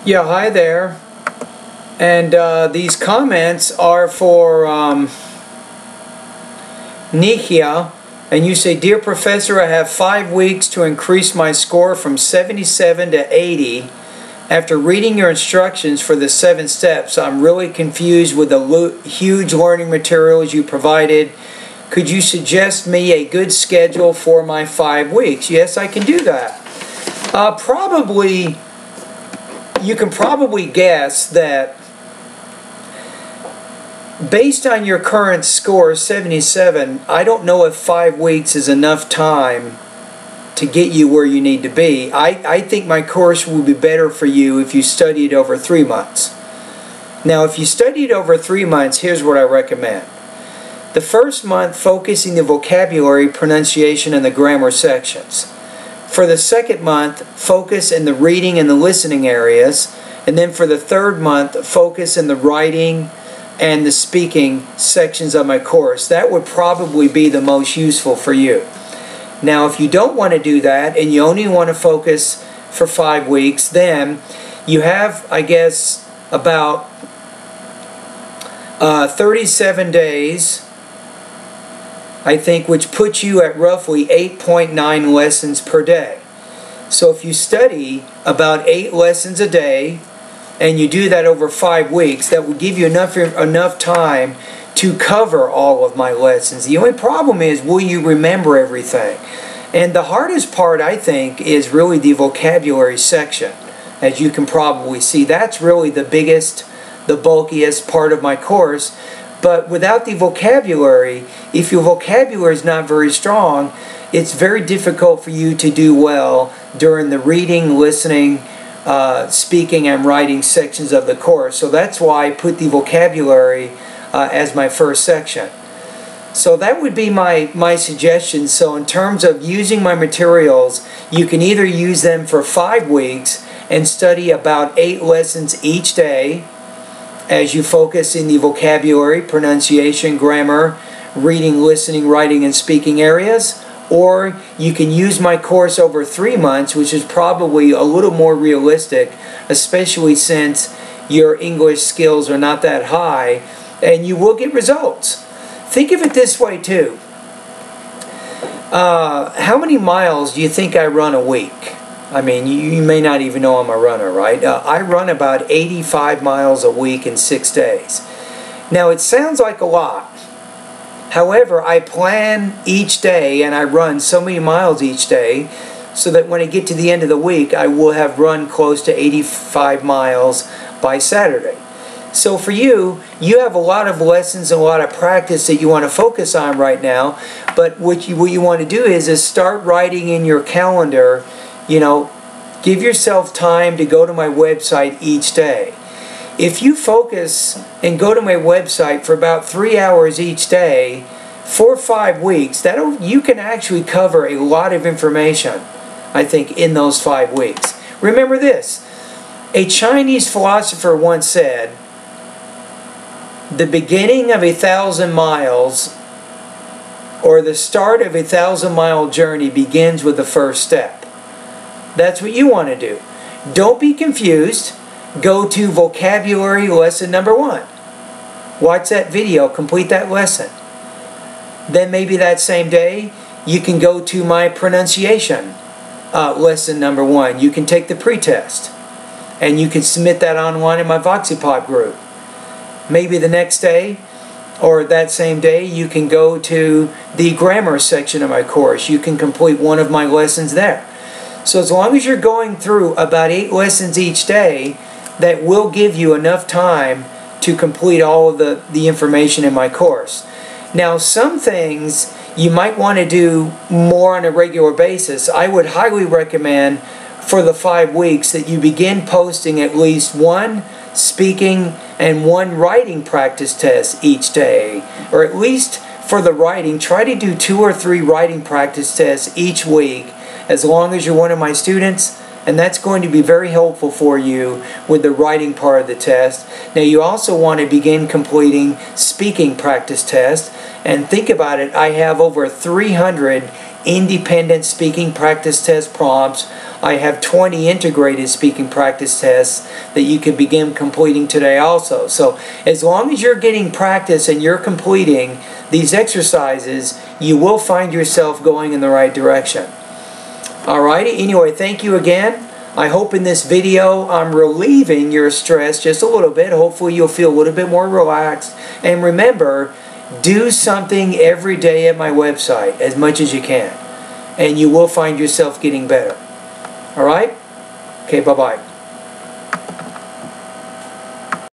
Yeah, hi there. And these comments are for Nghia. And you say, "Dear Professor, I have 5 weeks to increase my score from 77 to 80. After reading your instructions for the 7 steps, I'm really confused with the huge learning materials you provided. Could you suggest me a good schedule for my 5 weeks? Yes, I can do that. You can probably guess that based on your current score, 77, I don't know if 5 weeks is enough time to get you where you need to be. I think my course will be better for you if you study it over 3 months. Now, if you study it over 3 months, here's what I recommend. The first month, focusing the vocabulary, pronunciation, and the grammar sections. For the second month, focus in the reading and the listening areas. And then for the third month, focus in the writing and the speaking sections of my course. That would probably be the most useful for you. Now, if you don't want to do that and you only want to focus for 5 weeks, then you have, I guess, about 37 days, I think, which puts you at roughly 8.9 lessons per day. So if you study about 8 lessons a day, and you do that over 5 weeks, that will give you enough time to cover all of my lessons. The only problem is, will you remember everything? And the hardest part, I think, is really the vocabulary section. As you can probably see, that's really the biggest, the bulkiest part of my course. But without the vocabulary, if your vocabulary is not very strong, it's very difficult for you to do well during the reading, listening, speaking, and writing sections of the course. So that's why I put the vocabulary as my first section. So that would be my suggestion. So in terms of using my materials, you can either use them for 5 weeks and study about 8 lessons each day as you focus in the vocabulary, pronunciation, grammar, reading, listening, writing, and speaking areas. Or you can use my course over 3 months, which is probably a little more realistic, especially since your English skills are not that high, and you will get results. Think of it this way too. How many miles do you think I run a week? I mean, you may not even know I'm a runner, right? I run about 85 miles a week in 6 days. Now, it sounds like a lot. However, I plan each day and I run so many miles each day so that when I get to the end of the week, I will have run close to 85 miles by Saturday. So for you, you have a lot of lessons and a lot of practice that you want to focus on right now. But what you want to do is start writing in your calendar, give yourself time to go to my website each day. If you focus and go to my website for about 3 hours each day for 5 weeks, you can actually cover a lot of information, I think, in those 5 weeks. Remember this, a Chinese philosopher once said, the beginning of 1,000 miles or the start of a 1,000-mile journey begins with the first step. That's what you want to do. Don't be confused. Go to vocabulary lesson number 1. Watch that video, complete that lesson. Then maybe that same day, you can go to my pronunciation lesson number 1. You can take the pretest, and you can submit that online in my VoxyPop group. Maybe the next day, or that same day, you can go to the grammar section of my course. You can complete one of my lessons there. So as long as you're going through about 8 lessons each day, that will give you enough time to complete all of the information in my course. Now, some things you might want to do more on a regular basis. I would highly recommend for the 5 weeks that you begin posting at least 1 speaking and 1 writing practice test each day. Or at least for the writing, try to do 2 or 3 writing practice tests each week as long as you're one of my students. And that's going to be very helpful for you with the writing part of the test. Now, you also want to begin completing speaking practice tests. And think about it, I have over 300 independent speaking practice test prompts. I have 20 integrated speaking practice tests that you can begin completing today also. So as long as you're getting practice and you're completing these exercises, you will find yourself going in the right direction. Alrighty, anyway, thank you again. I hope in this video I'm relieving your stress just a little bit. Hopefully you'll feel a little bit more relaxed. And remember, do something every day at my website as much as you can. And you will find yourself getting better. Alright? Okay, bye-bye.